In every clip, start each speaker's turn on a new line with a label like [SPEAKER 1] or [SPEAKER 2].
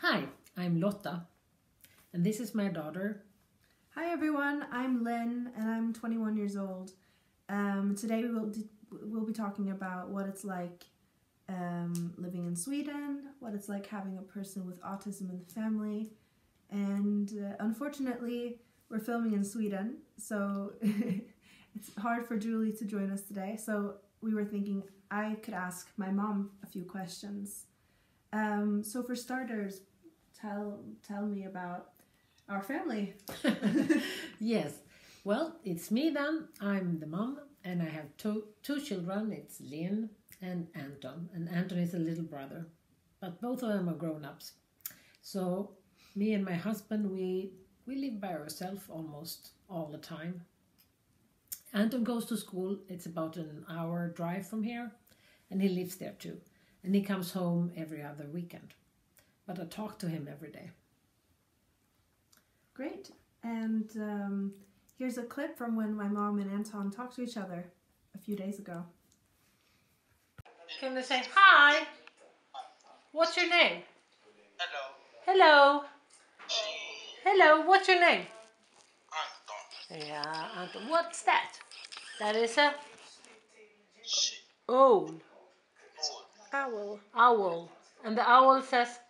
[SPEAKER 1] Hi, I'm Lotta, and this is my daughter.
[SPEAKER 2] Hi everyone, I'm Linn and I'm 21 years old. Today we'll be talking about what it's like living in Sweden, what it's like having a person with autism in the family, and unfortunately we're filming in Sweden, so it's hard for Julie to join us today, so we were thinking I could ask my mom a few questions. So for starters, tell me about our family.
[SPEAKER 1] Yes, well, it's me then. I'm the mom, and I have two children. It's Linn and Anton. And Anton is a little brother, but both of them are grown-ups. So me and my husband, we live by ourselves almost all the time. Anton goes to school. It's about an hour drive from here, and he lives there too. And he comes home every other weekend. But I talk to him every day.
[SPEAKER 2] Great. And here's a clip from when my mom and Anton talked to each other a few days ago.
[SPEAKER 1] Can they say hi? What's your name?
[SPEAKER 3] Hello.
[SPEAKER 1] Hello. Hello, what's your name?
[SPEAKER 3] Anton.
[SPEAKER 1] Yeah, Anton. What's that? That is a
[SPEAKER 3] She.
[SPEAKER 1] owl.
[SPEAKER 2] Owl.
[SPEAKER 1] Owl. And the owl says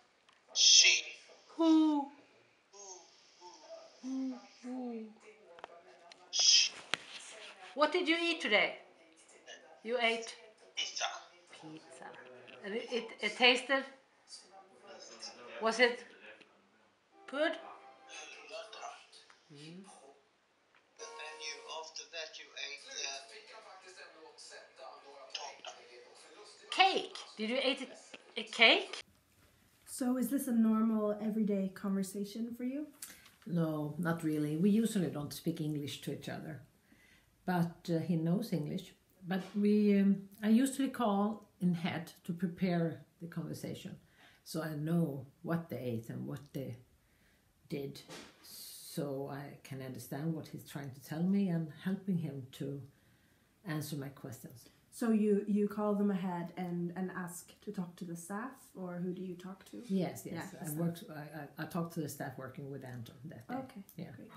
[SPEAKER 3] She.
[SPEAKER 1] who. Who.
[SPEAKER 3] She.
[SPEAKER 1] What did you eat today? You ate
[SPEAKER 3] Pizza.
[SPEAKER 1] pizza. And it tasted? Was it good?
[SPEAKER 3] And then after that you ate
[SPEAKER 1] Cake. Did you eat a cake?
[SPEAKER 2] So is this a normal everyday conversation for you?
[SPEAKER 1] No, not really. We usually don't speak English to each other. But he knows English. But I usually call in head to prepare the conversation. So I know what they ate and what they did. So I can understand what he's trying to tell me and helping him to answer my questions.
[SPEAKER 2] So you call them ahead and ask to talk to the staff, or who do you talk to?
[SPEAKER 1] Yes.
[SPEAKER 2] Yeah,
[SPEAKER 1] I talked to the staff working with Anton that day.
[SPEAKER 2] Okay,
[SPEAKER 1] Yeah.
[SPEAKER 2] great.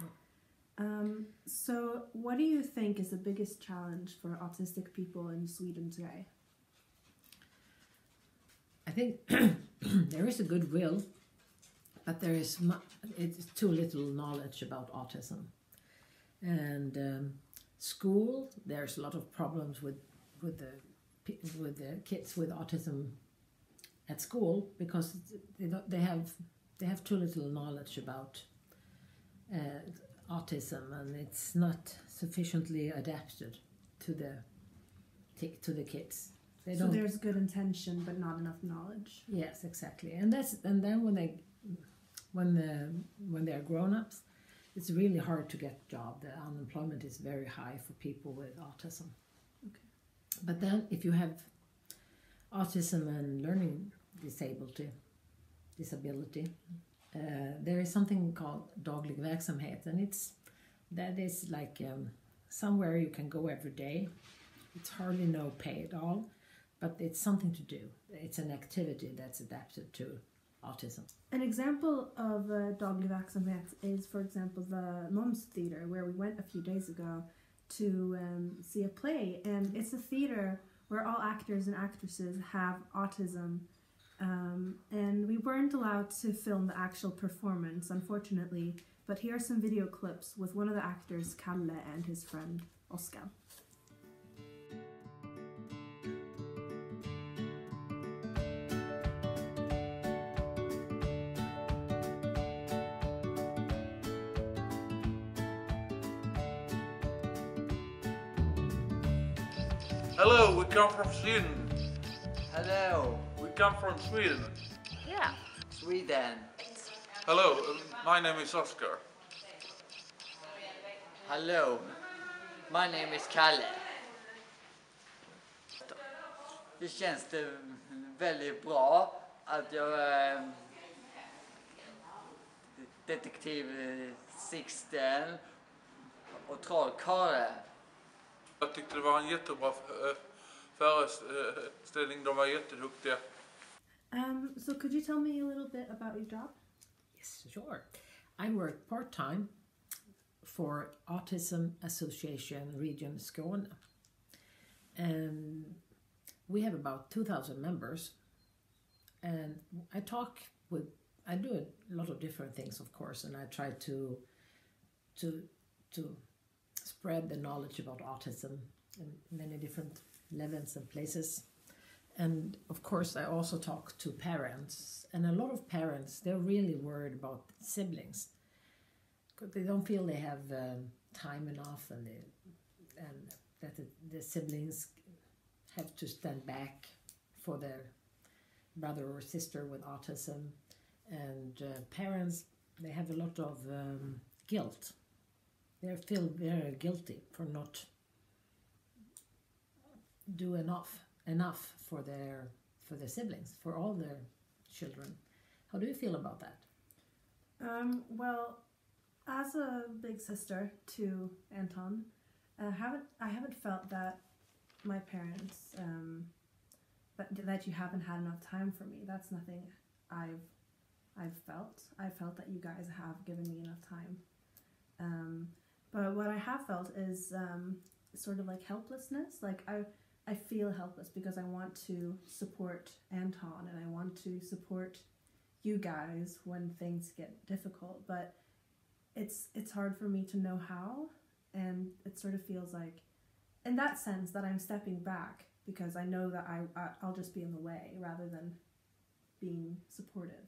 [SPEAKER 2] So what do you think is the biggest challenge for autistic people in Sweden today?
[SPEAKER 1] I think there is a good will, but it's too little knowledge about autism. And school, there's a lot of problems with the kids with autism at school because they have too little knowledge about autism, and it's not sufficiently adapted to the kids.
[SPEAKER 2] So there's good intention but not enough knowledge.
[SPEAKER 1] Yes, exactly. And then when they're grown-ups, it's really hard to get a job. The unemployment is very high for people with autism.
[SPEAKER 2] Okay.
[SPEAKER 1] But then if you have autism and learning disability, there is something called daglig verksamhet, and that is like somewhere you can go every day. It's hardly no pay at all, but it's something to do. It's an activity that's adapted to autism.
[SPEAKER 2] An example of daglig verksamhet is, for example, the Moms Theater, where we went a few days ago to see a play, and it's a theater where all actors and actresses have autism, and we weren't allowed to film the actual performance, unfortunately, but here are some video clips with one of the actors, Kalle, and his friend, Oskar.
[SPEAKER 4] Hello, we come from Sweden.
[SPEAKER 5] Hello,
[SPEAKER 4] We come from Sweden.
[SPEAKER 1] Yeah.
[SPEAKER 5] Sweden.
[SPEAKER 4] Hello, my name is Oscar.
[SPEAKER 5] Hello, my name is Kalle. Det känns det väldigt bra att jag är detektiv Sixten och trollkarle.
[SPEAKER 4] Jag tyckte det var en jättebra föreställning, de var jätteduktiga.
[SPEAKER 2] So could you tell me a little bit about your job?
[SPEAKER 1] Yes, sure. I work part-time for Autism Association Region Skåne. And we have about 2,000 members. And I do a lot of different things, of course, and I try to spread the knowledge about autism in many different levels and places. And of course, I also talk to parents, and a lot of parents, they're really worried about siblings because they don't feel they have time enough, and that the siblings have to stand back for their brother or sister with autism. And parents, they have a lot of guilt. They feel very guilty for not do enough for their siblings, for all their children. How do you feel about that?
[SPEAKER 2] Well, as a big sister to Anton, I haven't felt that my parents that you haven't had enough time for me. That's nothing I've felt. I felt that you guys have given me enough time. But what I have felt is sort of like helplessness. Like I feel helpless because I want to support Anton and I want to support you guys when things get difficult, but it's hard for me to know how, and it sort of feels like, in that sense, that I'm stepping back because I know that I'll just be in the way rather than being supportive,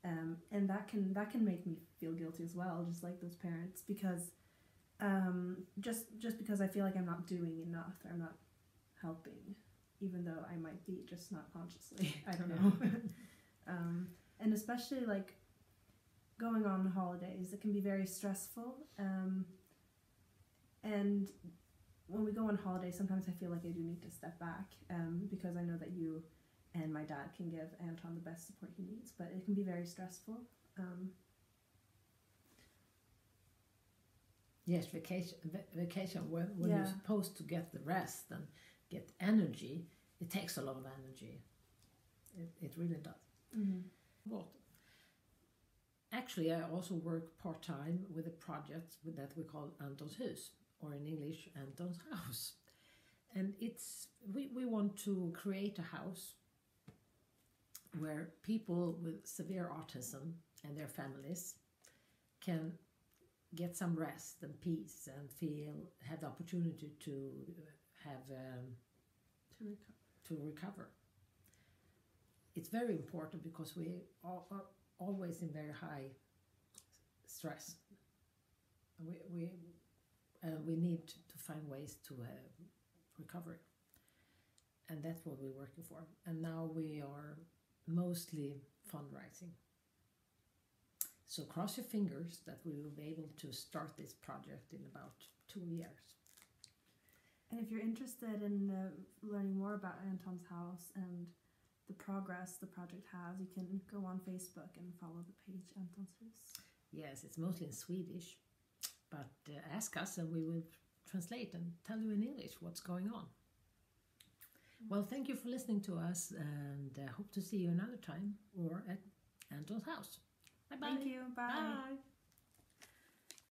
[SPEAKER 2] and that can make me feel guilty as well, just like those parents, because just because I feel like I'm not doing enough, I'm not helping, even though I might be, just not consciously. I don't know. And especially like going on holidays, it can be very stressful. And when we go on holidays, sometimes I feel like I do need to step back because I know that you and my dad can give Anton the best support he needs, but it can be very stressful.
[SPEAKER 1] Yes, vacation when
[SPEAKER 2] Yeah.
[SPEAKER 1] you're supposed to get the rest and get energy, it takes a lot of energy. It really does.
[SPEAKER 2] Mm-hmm.
[SPEAKER 1] What? Actually, I also work part-time with a project that we call Antons Hus, or in English, Antons Hus. And we want to create a house where people with severe autism and their families can get some rest and peace and have the opportunity to have to recover. It's very important because we are always in very high stress. We need to find ways to recover, and that's what we're working for. And now we are mostly fundraising. So cross your fingers that we will be able to start this project in about 2 years.
[SPEAKER 2] And if you're interested in learning more about Antons Hus and the progress the project has, you can go on Facebook and follow the page Antons Hus.
[SPEAKER 1] Yes, it's mostly in Swedish, but ask us and we will translate and tell you in English what's going on. Well, thank you for listening to us, and hope to see you another time or at Antons Hus. Bye-bye.
[SPEAKER 2] Thank you. Bye.
[SPEAKER 1] Bye.